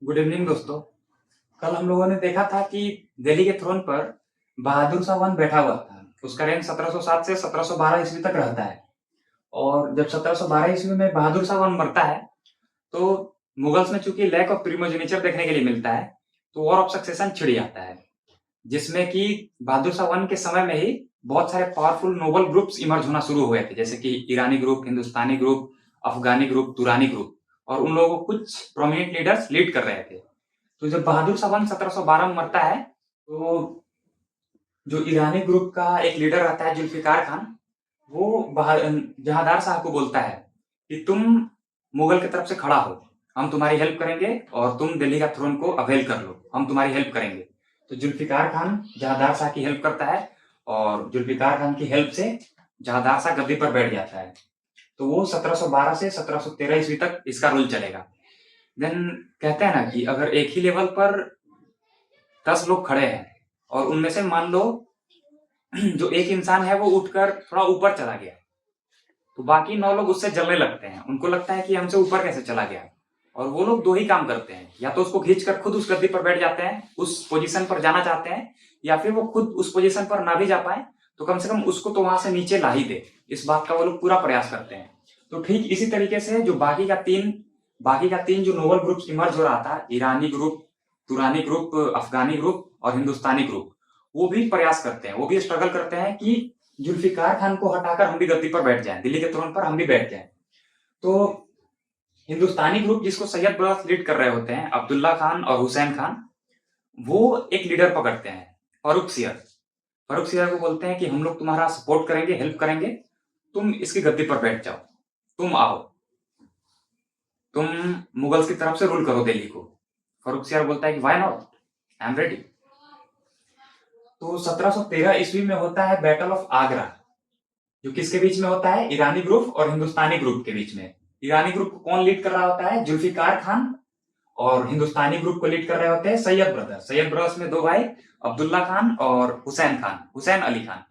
Good evening दोस्तों। कल हम लोगों ने देखा था कि दिल्ली के थ्रोन पर बहादुर शाह वन बैठा हुआ था। उसका रेंज 1707 से 1712 ईस्वी तक रहता है। और जब 1712 ईस्वी में बहादुर शाह वन मरता है तो मुगल्स में चूंकि लैक ऑफ प्रीमोजेनिचर देखने के लिए मिलता है तो वॉर ऑफ सक्सेशन छिड़ जाता है, जिसमें कि बहादुर शाह वन के समय में ही बहुत सारे पावरफुल नोबल ग्रुप्स इमर्ज होना शुरू हुए थे, जैसे कि ईरानी ग्रुप, हिंदुस्तानी ग्रुप, अफगानी ग्रुप, तुरानी ग्रुप। और उन लोगों को कुछ प्रोमिनेंट लीडर्स लीड कर रहे थे। तो जब बहादुर शाह 1712 में मरता है तो जो ईरानी ग्रुप का एक लीडर रहता है जुल्फिकार खान, वो जहांदार शाह को बोलता है कि तुम मुगल की तरफ से खड़ा हो, हम तुम्हारी हेल्प करेंगे और तुम दिल्ली का थ्रोन को अवेल कर लो, हम तुम्हारी हेल्प करेंगे। तो जुल्फिकार खान जहांदार शाह की हेल्प करता है और जुल्फिकार खान की हेल्प से जहांदार शाह गद्दी पर बैठ जाता है। तो वो 1712 से 1713 ईस्वी तक इसका रूल चलेगा। देन कहते हैं ना कि अगर एक ही लेवल पर 10 लोग खड़े हैं और उनमें से मान लो जो एक इंसान है वो उठकर थोड़ा ऊपर चला गया, तो बाकी 9 लोग उससे जलने लगते हैं। उनको लगता है कि हमसे ऊपर कैसे चला गया। और वो लोग दो ही काम करते हैं, या तो उसको खींचकर खुद उस गद्दी पर बैठ जाते हैं, उस पोजीशन पर जाना चाहते हैं, या फिर वो खुद उस पोजीशन पर ना भी जा पाए तो कम से कम उसको तो वहां से नीचे ला ही दे। इस बात का वो लोग पूरा प्रयास करते हैं। तो ठीक इसी तरीके से जो बाकी का तीन जो नोबल ग्रुप इमर्ज हो रहा था, ईरानी ग्रुप, तुरानी ग्रुप, अफगानी ग्रुप और हिंदुस्तानी ग्रुप, वो भी प्रयास करते हैं, वो भी स्ट्रगल करते हैं कि जुल्फिकार खान को हटाकर हम भी गद्दी पर बैठ जाएं, दिल्ली के थ्रोन पर हम भी बैठ जाएं। तो हिंदुस्तानी ग्रुप, जिसको सैयद ब्रदर्स लीड कर रहे होते हैं, अब्दुल्ला खान और हुसैन खान, वो एक लीडर पकड़ते हैं, फरुख सियर। फरुख सियर को बोलते हैं कि हम लोग तुम्हारा सपोर्ट करेंगे, हेल्प करेंगे, तुम इसकी गद्दी पर बैठ जाओ, तुम आओ, तुम मुगल्स की तरफ से रूल करो दिल्ली को। फरुख सियर बोलता है कि why not, I am ready. तो 1713 ईस्वी में होता है बैटल ऑफ आगरा, जो किसके बीच में होता है? ईरानी ग्रुप और हिंदुस्तानी ग्रुप के बीच में। ईरानी ग्रुप को कौन लीड कर रहा होता है? जुल्फिकार खान। और हिंदुस्तानी ग्रुप को लीड कर रहे होते हैं सैयद ब्रदर्स। सैयद ब्रदर्स में दो भाई, अब्दुल्ला खान और हुसैन खान, हुसैन अली खान।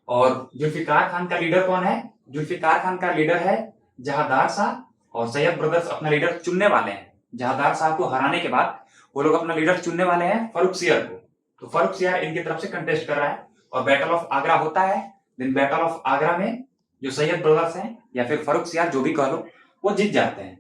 और जुल्फिकार खान का लीडर कौन है? जुल्फिकार खान का लीडर है जहादार शाह। और सैयद ब्रदर्स अपना लीडर चुनने वाले हैं। जहादार शाह को हराने के बाद वो लोग अपना लीडर चुनने वाले हैं फरुख सियर को। तो फरुख सियर इनकी तरफ से कंटेस्ट कर रहा है और बैटल ऑफ आगरा होता है। देन बैटल ऑफ आगरा में जो सैयद ब्रदर्स हैं या फिर फरुख सियर, जो भी कह लो, वो जीत जाते हैं।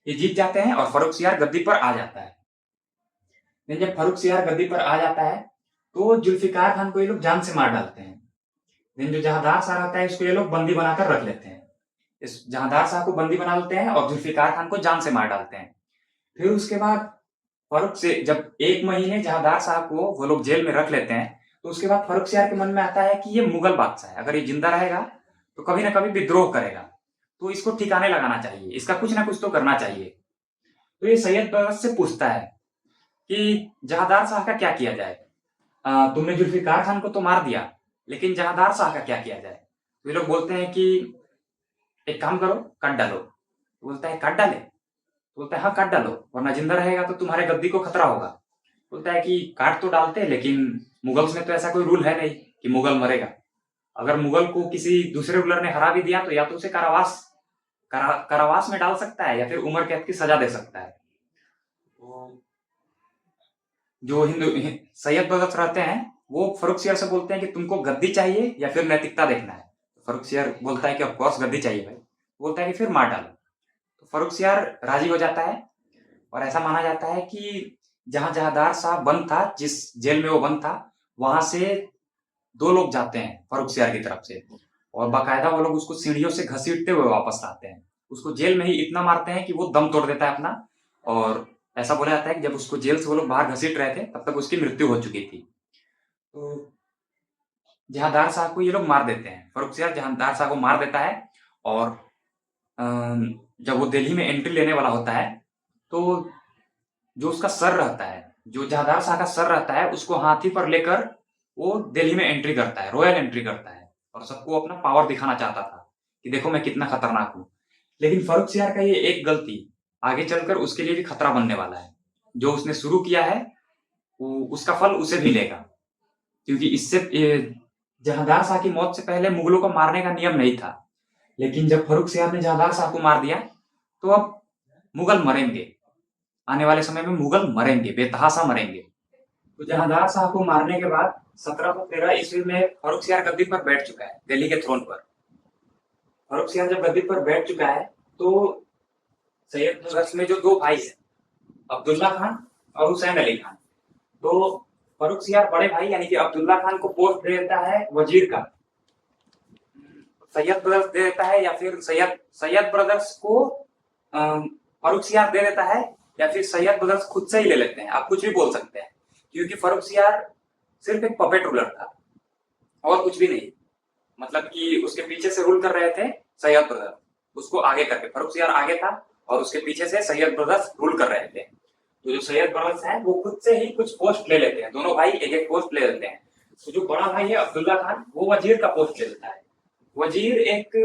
ये जीत जाते हैं और फरुख सियर गद्दी पर आ जाता है। देन जब फरुख सियर गद्दी पर आ जाता है तो जुल्फिकार खान को ये लोग जान से मार डालते हैं। देन जो जहादार शाह रहता है इसको ये लोग बंदी बनाकर रख लेते हैं। इस जहादार शाह को बंदी बना लेते हैं और जुल्फिकार खान को जान से मार डालते हैं। फिर उसके बाद फरुख से जब 1 महीने जहादार शाह को वो लोग जेल में रख लेते हैं, तो उसके बाद फरुख सियार के मन में आता है कि ये मुगल बादशाह है, अगर ये जिंदा रहेगा तो कभी ना कभी विद्रोह करेगा, तो इसको ठिकाने लगाना चाहिए, इसका कुछ ना कुछ तो करना चाहिए। तो ये सैयद बरस से पूछता है कि जहादार शाह का क्या किया जाए? तुमने जुल्फिकार खान को तो मार दिया, लेकिन जहादार शाह का क्या किया जाए? तो ये लोग बोलते हैं कि एक काम करो, काट डालो। तो बोलता है काट डाले? तो बोलता है हाँ काट डालो, वरना जिंदा रहेगा तो तुम्हारे गद्दी को खतरा होगा। बोलता है कि काट तो डालते हैं, लेकिन मुगल्स में तो ऐसा कोई रूल है नहीं कि मुगल मरेगा। अगर मुगल को किसी दूसरे रूलर ने हरा भी दिया तो या तो उसे कारावास में डाल सकता है या फिर उम्र कैद की सजा दे सकता है। तो जो सैयद भगत रहते हैं वो फरुख सियर से बोलते हैं कि तुमको गद्दी चाहिए या फिर नैतिकता देखना है? फरुख सियर बोलता है कि ऑफकोर्स गद्दी चाहिए भाई। बोलता है कि फिर मार डालो। तो फरुख सियर राजी हो जाता है और ऐसा माना जाता है कि जहां जहादार शाह बंद था, जिस जेल में वो बंद था, वहां से 2 लोग जाते हैं फरुख सियर की तरफ से और बाकायदा वो लोग उसको सीढ़ियों से घसीटते हुए वापस लाते हैं। उसको जेल में ही इतना मारते हैं कि वो दम तोड़ देता है अपना। और ऐसा बोला जाता है कि जब उसको जेल से वो लोग बाहर घसीट रहे थे तब तक उसकी मृत्यु हो चुकी थी। तो जहांदार शाह को ये लोग मार देते हैं, फरुख सियर जहांदार शाह को मार देता है। और जब वो दिल्ली में एंट्री लेने वाला होता है तो जो उसका सर रहता है, जो जहांदार शाह का सर रहता है, उसको हाथी पर लेकर वो दिल्ली में एंट्री करता है, रॉयल एंट्री करता है और सबको अपना पावर दिखाना चाहता था कि देखो मैं कितना खतरनाक हूँ। लेकिन फरुख सियार का ये एक गलती आगे चलकर उसके लिए भी खतरा बनने वाला है। जो उसने शुरू किया है उसका फल उसे भी लेगा, क्योंकि इससे जहांदार शाह की मौत से पहले मुगलों को मारने का नियम नहीं था। लेकिन जब फर्रुखसियार ने जहांदार शाह को मार दिया तो अब मुगल मरेंगे, आने वाले समय में मुगल मरेंगे, बेतहाशा मरेंगे। तो जहांदार शाह को मारने के बाद 1713 ईस्वी में फर्रुखसियार गद्दी पर बैठ चुका है, दिल्ली के थ्रोन पर। फर्रुखसियार जब गद्दी पर बैठ चुका है तो सैयद नवाब में जो दो भाई हैं, अब्दुल्ला खान और हुसैन अली खान, तो फर्रुखसियार बड़े भाई यानी कि अब्दुल्ला खान को पोस्ट दे देता है वजीर का, सैयद ब्रदर्स दे देता है, या फिर सैयद ब्रदर्स को फर्रुखसियार दे देता है, या फिर सैयद ब्रदर्स खुद से ही ले लेते हैं, आप कुछ भी बोल सकते हैं, क्योंकि फर्रुखसियार सिर्फ एक पपेट रूलर था और कुछ भी नहीं। मतलब कि उसके पीछे से रूल कर रहे थे सैयद ब्रदर्स, उसको आगे करके फर्रुखसियार आगे था और उसके पीछे से सैयद ब्रदर्स रूल कर रहे थे। तो जो सैयद ब्रदर्स हैं वो खुद से ही कुछ पोस्ट ले लेते हैं, दोनों भाई एक एक पोस्ट ले लेते हैं। तो जो बड़ा भाई है अब्दुल्ला खान वो वजीर का पोस्ट ले लेता है। वजीर एक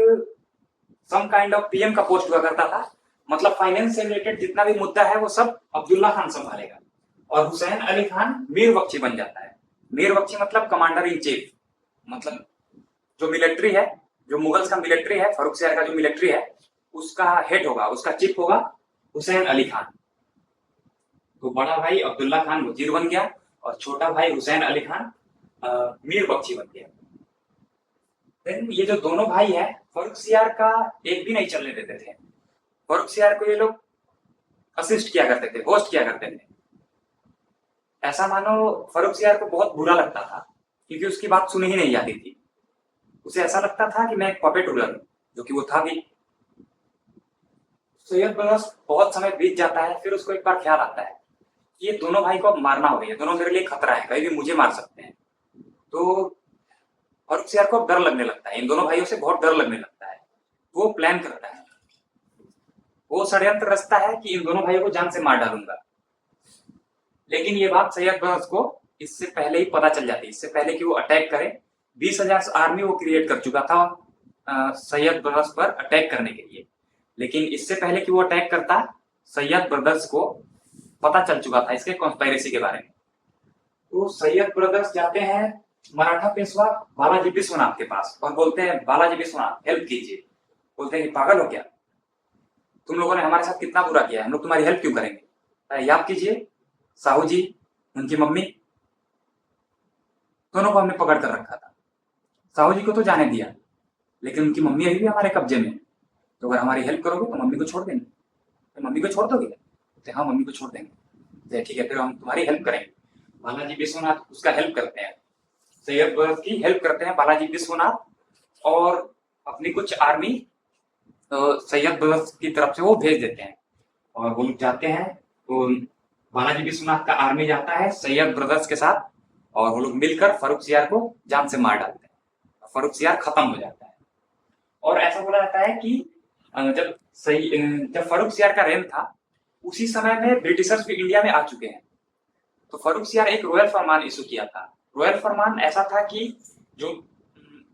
सम काइंड ऑफ पीएम का पोस्ट हुआ करता था, मतलब फाइनेंस से रिलेटेड जितना भी मुद्दा है वो सब अब्दुल्ला खान संभालेगा। और हुसैन अली खान मीर बख्शी बन जाता है। मीर बख्शी मतलब कमांडर इन चीफ, मतलब जो मिलिट्री है, जो मुगल्स का मिलिट्री है, फर्रुखसियार का जो मिलिट्री है उसका हेड होगा, उसका चीफ होगा हुसैन अली खान। तो बड़ा भाई अब्दुल्ला खान वजीर बन गया और छोटा भाई हुसैन अली खान मीर बख्शी बन गया। लेकिन ये जो दोनों भाई है फर्रुखसियार का एक भी नहीं चलने देते थे। फर्रुखसियार को ये लोग असिस्ट किया करते थे, होस्ट किया करते थे। ऐसा मानो फर्रुखसियार को बहुत बुरा लगता था क्योंकि उसकी बात सुनी ही नहीं जाती थी। उसे ऐसा लगता था कि मैं एक पपेट रूलर हूं, जो कि वो था भी। सैयद ब्रदर्स बहुत समय बीत जाता है, फिर उसको एक बार ख्याल आता है कि ये दोनों भाई को अब मारना हो गया, दोनों मेरे लिए खतरा है, कहीं भी मुझे मार सकते हैं। तो फर्रुखसियार को डर लगने लगता है, इन दोनों भाइयों से बहुत डर लगने लगता है। वो प्लान करता है, वो षड्यंत्र रचता है कि इन दोनों भाइयों को जान से मार डालूंगा। लेकिन ये बात सैयद ब्रदर्स को इससे पहले ही पता चल जाती है। इससे पहले कि वो अटैक करे 20,000 आर्मी वो क्रिएट कर चुका था सैयद ब्रदर्स पर अटैक करने के लिए। लेकिन इससे पहले कि वो अटैक करता, सैयद ब्रदर्स को पता चल चुका था इसके कॉन्स्पायरेसी के बारे में। तो सैयद ब्रदर्स जाते हैं मराठा पेशवा बालाजी विश्वनाथ के पास और बोलते हैं, बालाजी विश्वनाथ हेल्प कीजिए। बोलते हैं कि पागल हो क्या, तुम लोगों ने हमारे साथ कितना बुरा किया है, हम लोग तुम्हारी हेल्प क्यों करेंगे। याद कीजिए साहू जी, उनकी मम्मी, दोनों को हमने पकड़ कर रखा था। साहू जी को तो जाने दिया, लेकिन उनकी मम्मी अभी भी हमारे कब्जे में। तो अगर हमारी हेल्प करोगे तो मम्मी को छोड़ देंगे। तो मम्मी को छोड़ दोगे? तो हाँ, मम्मी को छोड़ देंगे। ठीक है, फिर हम तुम्हारी हेल्प करेंगे। बालाजी विश्वनाथ उसका हेल्प करते हैं, सैयद ब्रदर्स की हेल्प करते हैं बालाजी विश्वनाथ, और अपनी कुछ आर्मी सैयद ब्रदर्स की तरफ से वो भेज देते हैं। और वो लोग जाते हैं, तो बालाजी विश्वनाथ का आर्मी जाता है सैयद ब्रदर्स के साथ, और वो लोग मिलकर फर्रुखसियार को जान से मार डालते हैं। फर्रुखसियार खत्म हो जाता है। और ऐसा बोला जाता है कि जब फर्रुखसियार का रेन था उसी समय में ब्रिटिशर्स भी इंडिया में आ चुके हैं। तो फर्रुखसियार एक रॉयल फरमान इशू किया था। रॉयल फरमान ऐसा था कि जो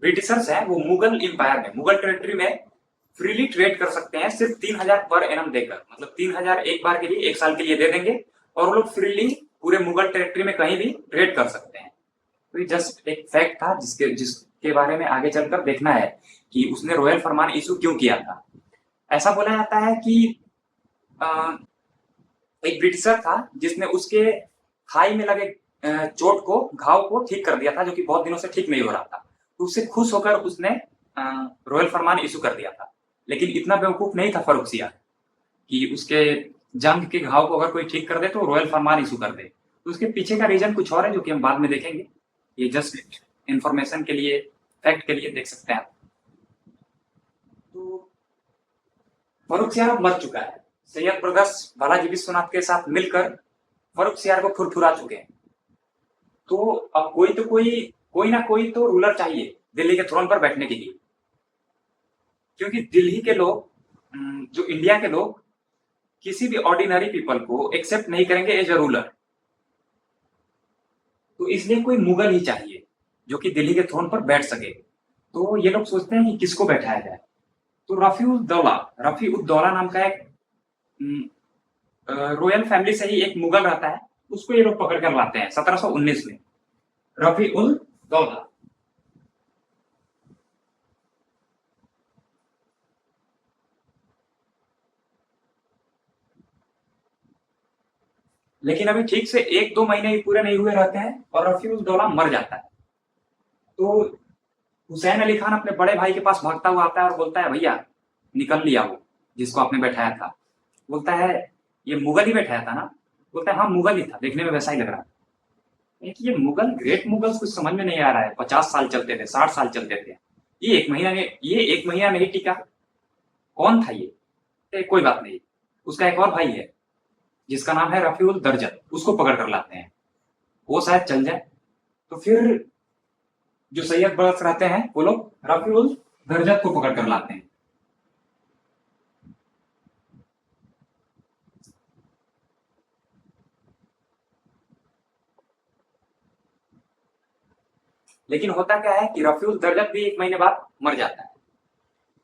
ब्रिटिशर्स हैं वो मुगल इंपायर में, मुगल टेरिटरी में फ्रीली ट्रेड कर सकते हैं, सिर्फ 3,000 पर एनम देकर, मतलब 3,000 एक बार के लिए, एक साल के लिए दे देंगे और वो लोग फ्रीली पूरे मुगल टेरिटरी में कहीं भी ट्रेड कर सकते हैं। तो ये जस्ट एक फैक्ट था जिसके बारे में आगे चलकर देखना है कि उसने रॉयल फरमान इशू क्यों किया था। ऐसा बोला जाता है कि एक ब्रिटिशर था जिसने उसके थाई में लगे चोट को, घाव को ठीक कर दिया था, जो कि बहुत दिनों से ठीक नहीं हो रहा था। तो उससे खुश होकर उसने रॉयल फरमान इशू कर दिया था। लेकिन इतना बेवकूफ नहीं था फर्रुखसियार कि उसके जंग के घाव को अगर कोई ठीक कर दे तो रॉयल फरमान इशू कर दे। तो उसके पीछे का रीजन कुछ और है, जो कि हम बाद में देखेंगे। ये जस्ट इंफॉर्मेशन के लिए, फैक्ट के लिए देख सकते हैं आप। तो फर्रुखसियार अब मर चुका है। सैयद ब्रदर्स बालाजी विश्वनाथ के साथ मिलकर फर्रुखसियार को फुरफुरा चुके हैं। तो अब कोई ना कोई तो रूलर चाहिए दिल्ली के थ्रोन पर बैठने के लिए, क्योंकि दिल्ली के लोग, जो इंडिया के लोग, किसी भी ऑर्डिनरी पीपल को एक्सेप्ट नहीं करेंगे एज अ रूलर। तो इसलिए कोई मुगल ही चाहिए जो कि दिल्ली के थ्रोन पर बैठ सके। तो ये लोग सोचते हैं कि किसको बैठाया जाए। तो रफी उद दौला नाम का एक रॉयल फैमिली से ही एक मुगल रहता है, उसको ये लोग पकड़ कर लाते हैं 1719 में, रफी उल दौला। लेकिन अभी ठीक से 1-2 महीने भी पूरे नहीं हुए रहते हैं और रफीउद्दौला मर जाता है। तो हुसैन अली खान अपने बड़े भाई के पास भागता हुआ आता है और बोलता है, भैया निकल लिया वो जिसको आपने बैठाया था। बोलता है, ये मुगल ही बैठाया था ना? बोलता है, हाँ मुगल ही था, देखने में वैसा ही लग रहा है। कि ये मुगल, ग्रेट मुगल्स कुछ समझ में नहीं आ रहा है। 50 साल चलते थे, 60 साल चलते थे, ये एक महीना नहीं टिका। कौन था ये? कोई बात नहीं, उसका एक और भाई है जिसका नाम है रफीउल दर्जत, उसको पकड़ कर लाते हैं, वो शायद चल जाए। तो फिर जो सैयद ब्रदर्स रहते हैं वो लोग रफीउल दर्जत को पकड़ कर लाते हैं। लेकिन होता क्या है कि रफीउल दर्जत भी 1 महीने बाद मर जाता है।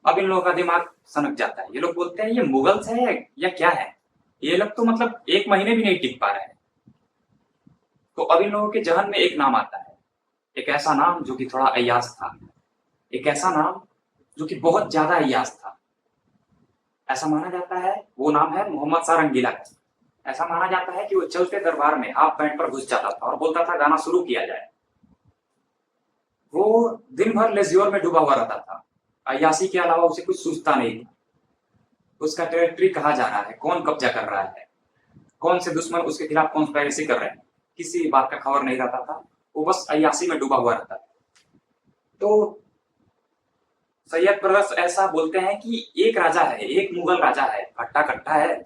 अब इन लोगों का दिमाग सनक जाता है। ये लोग बोलते हैं, ये मुगल्स है या क्या है? ये लोग तो मतलब 1 महीने भी नहीं टिक पा रहे हैं। तो अब इन लोगों के जहन में एक नाम आता है, एक ऐसा नाम जो कि थोड़ा अय्याश था, एक ऐसा नाम जो कि बहुत ज्यादा अय्याश था। ऐसा माना जाता है, वो नाम है मोहम्मद शाह रंगीला का। ऐसा माना जाता है कि वो चलते दरबार में हाफ पैंट पर घुस जाता था और बोलता था, गाना शुरू किया जाए। वो दिन भर लेज्योर में डूबा हुआ रहता था, अय्याशी के अलावा उसे कुछ सूझता नहीं था। उसका टेरिटरी कहाँ जा रहा है, कौन कब्जा कर रहा है, कौन से दुश्मन उसके खिलाफ कॉन्स्पिरेसी कर रहे हैं, किसी बात का खबर नहीं रहता था। वो बस अय्याशी में डूबा हुआ रहता था। तो सैयद ब्रदर्स ऐसा बोलते हैं कि एक राजा है, एक मुगल राजा है, हट्टा कट्टा है,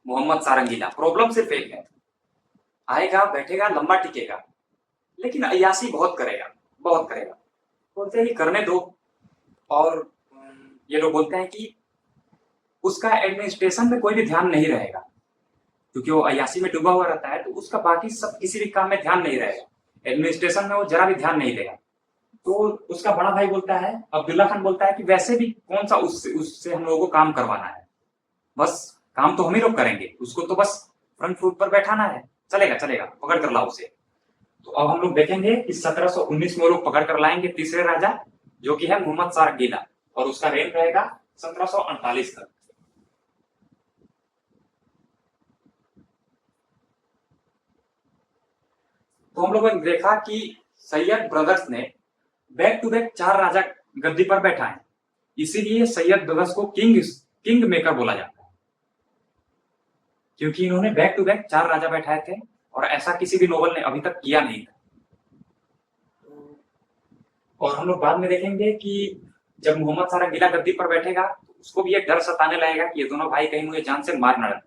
मोहम्मद शाह रंगीला। प्रॉब्लम सिर्फ एक है, आएगा बैठेगा लंबा टिकेगा, लेकिन अय्याशी बहुत करेगा, बहुत करेगा। बोलते हैं कि करने दो। और ये लोग बोलते हैं कि उसका एडमिनिस्ट्रेशन में कोई भी ध्यान नहीं रहेगा, क्योंकि वो अय्याशी में डूबा हुआ रहता है। तो उसका बाकी सब किसी भी काम में ध्यान नहीं रहेगा, एडमिनिस्ट्रेशन में वो जरा भी ध्यान नहीं देगा। तो उसका बड़ा भाई बोलता है, अब्दुल्ला खान बोलता है कि वैसे भी कौन सा उससे उससे हम लोगों को काम करवाना है, बस काम तो हम ही लोग करेंगे, उसको तो बस फ्रंट फुट पर बैठाना है, चलेगा चलेगा, पकड़ कर लाओ उसे। तो अब हम लोग देखेंगे कि 1719 में वो लोग पकड़ कर लाएंगे तीसरे राजा, जो कि है मोहम्मद शाह रंगीला, और उसका रेन रहेगा 1748 तक। तो हम लोगों ने देखा कि सैयद ब्रदर्स ने बैक टू बैक 4 राजा गद्दी पर बैठा है, इसीलिए सैयद ब्रदर्स को किंग मेकर बोला जाता है, क्योंकि इन्होंने बैक टू बैक 4 राजा बैठाए थे और ऐसा किसी भी नोबल ने अभी तक किया नहीं था। और हम लोग बाद में देखेंगे कि जब मोहम्मद शाह रंगीला गद्दी पर बैठेगा तो उसको भी एक डर सताने लगेगा कि ये दोनों भाई कहीं मुझे जान से मार न डालें।